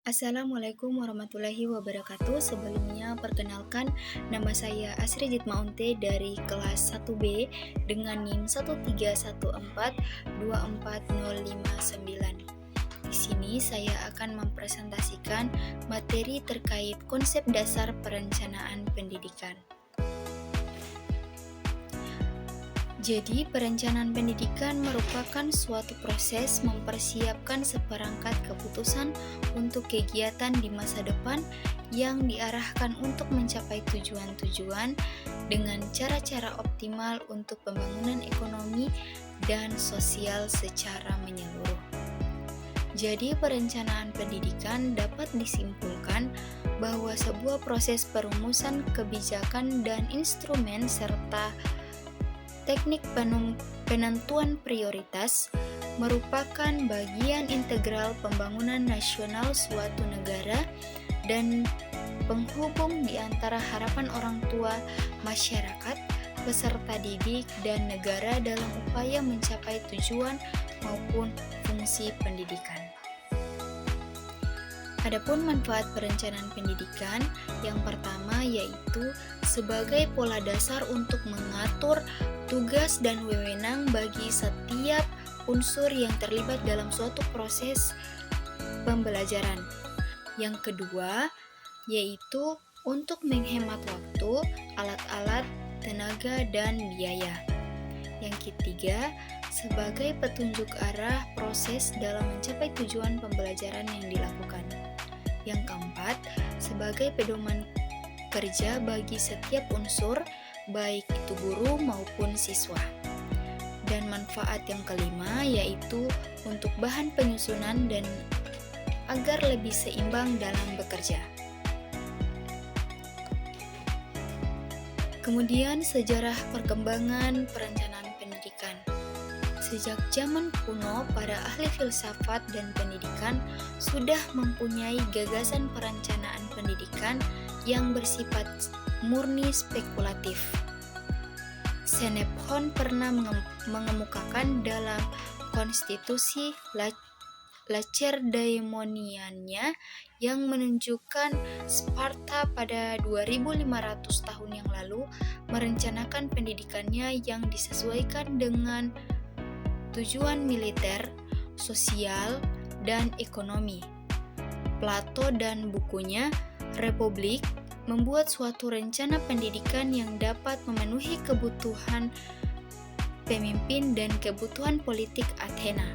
Assalamualaikum warahmatullahi wabarakatuh. Sebelumnya perkenalkan, nama saya Asri Jitmaunte dari kelas 1B dengan NIM 131424059. Di sini saya akan mempresentasikan materi terkait konsep dasar perencanaan pendidikan. Jadi, perencanaan pendidikan merupakan suatu proses mempersiapkan seperangkat keputusan untuk kegiatan di masa depan yang diarahkan untuk mencapai tujuan-tujuan dengan cara-cara optimal untuk pembangunan ekonomi dan sosial secara menyeluruh. Jadi, perencanaan pendidikan dapat disimpulkan bahwa sebuah proses perumusan kebijakan dan instrumen serta teknik penentuan prioritas merupakan bagian integral pembangunan nasional suatu negara dan penghubung di antara harapan orang tua, masyarakat, peserta didik, dan negara dalam upaya mencapai tujuan maupun fungsi pendidikan. Adapun manfaat perencanaan pendidikan, yang pertama yaitu sebagai pola dasar untuk mengatur tugas dan wewenang bagi setiap unsur yang terlibat dalam suatu proses pembelajaran. Yang kedua, yaitu untuk menghemat waktu, alat-alat, tenaga, dan biaya. Yang ketiga, sebagai petunjuk arah proses dalam mencapai tujuan pembelajaran yang dilakukan. Yang keempat, sebagai pedoman kerja bagi setiap unsur, baik itu guru maupun siswa. Dan manfaat yang kelima yaitu untuk bahan penyusunan dan agar lebih seimbang dalam bekerja. Kemudian sejarah perkembangan perencanaan pendidikan. Sejak zaman kuno, para ahli filsafat dan pendidikan sudah mempunyai gagasan perencanaan pendidikan yang bersifat murni spekulatif. Xenophon pernah mengemukakan dalam konstitusi Lacedaemoniannya yang menunjukkan Sparta pada 2500 tahun yang lalu merencanakan pendidikannya yang disesuaikan dengan tujuan militer, sosial, dan ekonomi. Plato dan bukunya Republik membuat suatu rencana pendidikan yang dapat memenuhi kebutuhan pemimpin dan kebutuhan politik Athena.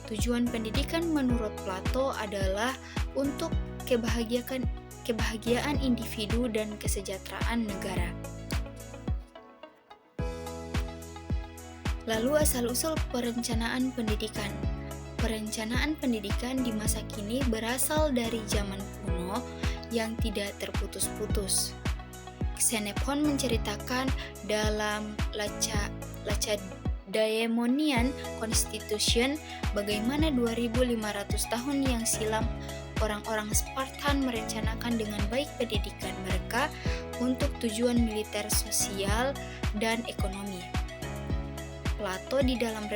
Tujuan pendidikan menurut Plato adalah untuk kebahagiaan individu dan kesejahteraan negara. Lalu asal-usul perencanaan pendidikan. Perencanaan pendidikan di masa kini berasal dari zaman kuno yang tidak terputus-putus. Xenophon menceritakan dalam Lacedaemonian Constitution bagaimana 2500 tahun yang silam orang-orang Spartan merencanakan dengan baik pendidikan mereka untuk tujuan militer, sosial, dan ekonomi. Plato di dalam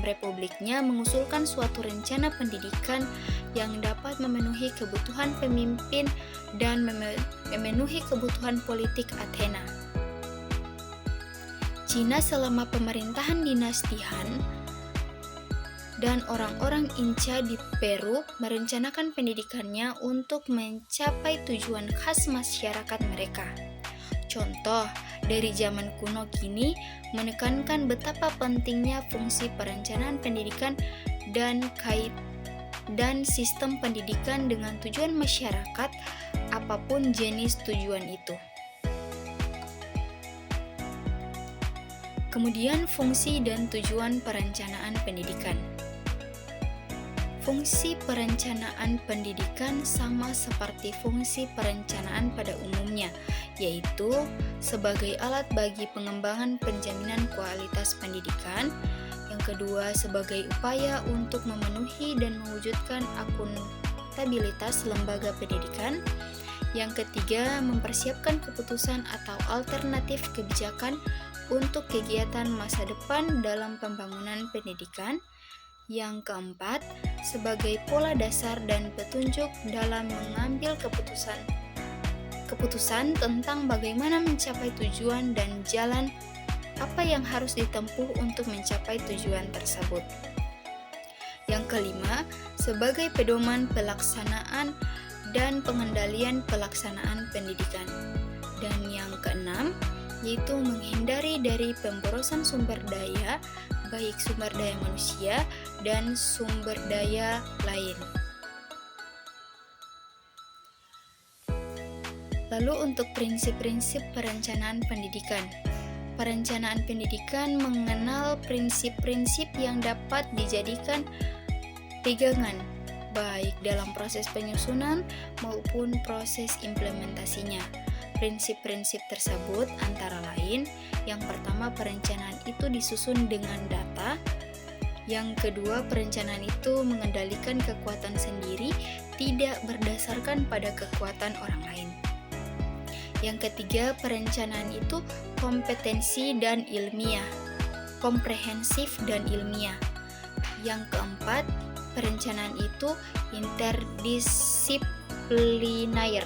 Republiknya mengusulkan suatu rencana pendidikan yang dapat memenuhi kebutuhan pemimpin dan memenuhi kebutuhan politik Athena. Cina selama pemerintahan dinasti Han dan orang-orang Inca di Peru merencanakan pendidikannya untuk mencapai tujuan khas masyarakat mereka. Contoh dari zaman kuno kini menekankan betapa pentingnya fungsi perencanaan pendidikan dan sistem pendidikan dengan tujuan masyarakat apapun jenis tujuan itu. Kemudian fungsi dan tujuan perencanaan pendidikan. Fungsi perencanaan pendidikan sama seperti fungsi perencanaan pada umumnya, yaitu sebagai alat bagi pengembangan penjaminan kualitas pendidikan. Yang kedua, sebagai upaya untuk memenuhi dan mewujudkan akuntabilitas lembaga pendidikan. Yang ketiga, mempersiapkan keputusan atau alternatif kebijakan untuk kegiatan masa depan dalam pembangunan pendidikan. Yang keempat, sebagai pola dasar dan petunjuk dalam mengambil keputusan tentang bagaimana mencapai tujuan dan jalan apa yang harus ditempuh untuk mencapai tujuan tersebut. Yang kelima, sebagai pedoman pelaksanaan dan pengendalian pelaksanaan pendidikan. Dan yang keenam, yaitu menghindari dari pemborosan sumber daya, baik sumber daya manusia dan sumber daya lain. Lalu untuk prinsip-prinsip perencanaan pendidikan. Perencanaan pendidikan mengenal prinsip-prinsip yang dapat dijadikan pegangan, baik dalam proses penyusunan maupun proses implementasinya. Prinsip-prinsip tersebut antara lain, yang pertama, perencanaan itu disusun dengan data. Yang kedua, perencanaan itu mengendalikan kekuatan sendiri, tidak berdasarkan pada kekuatan orang lain. Yang ketiga, perencanaan itu kompetensi dan ilmiah, komprehensif dan ilmiah. Yang keempat, perencanaan itu interdisipliner.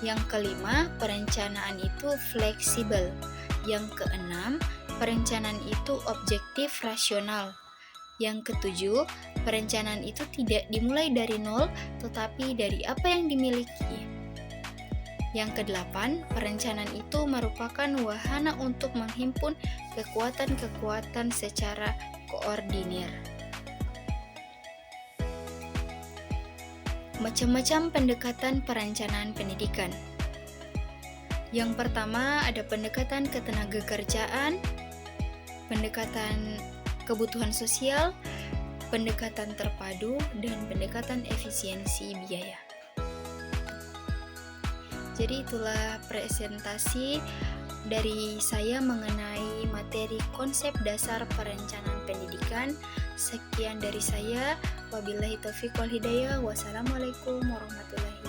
Yang kelima, perencanaan itu fleksibel. Yang keenam, perencanaan itu objektif rasional. Yang ketujuh, perencanaan itu tidak dimulai dari nol, tetapi dari apa yang dimiliki. Yang kedelapan, perencanaan itu merupakan wahana untuk menghimpun kekuatan-kekuatan secara koordinir. Macam-macam pendekatan perencanaan pendidikan. Yang pertama ada pendekatan ketenagakerjaan, pendekatan kebutuhan sosial, pendekatan terpadu, dan pendekatan efisiensi biaya. Jadi itulah presentasi dari saya mengenai materi konsep dasar perencanaan pendidikan. Sekian dari saya. Wabillahi taufiq wal hidayah. Wassalamualaikum warahmatullahi wabarakatuh.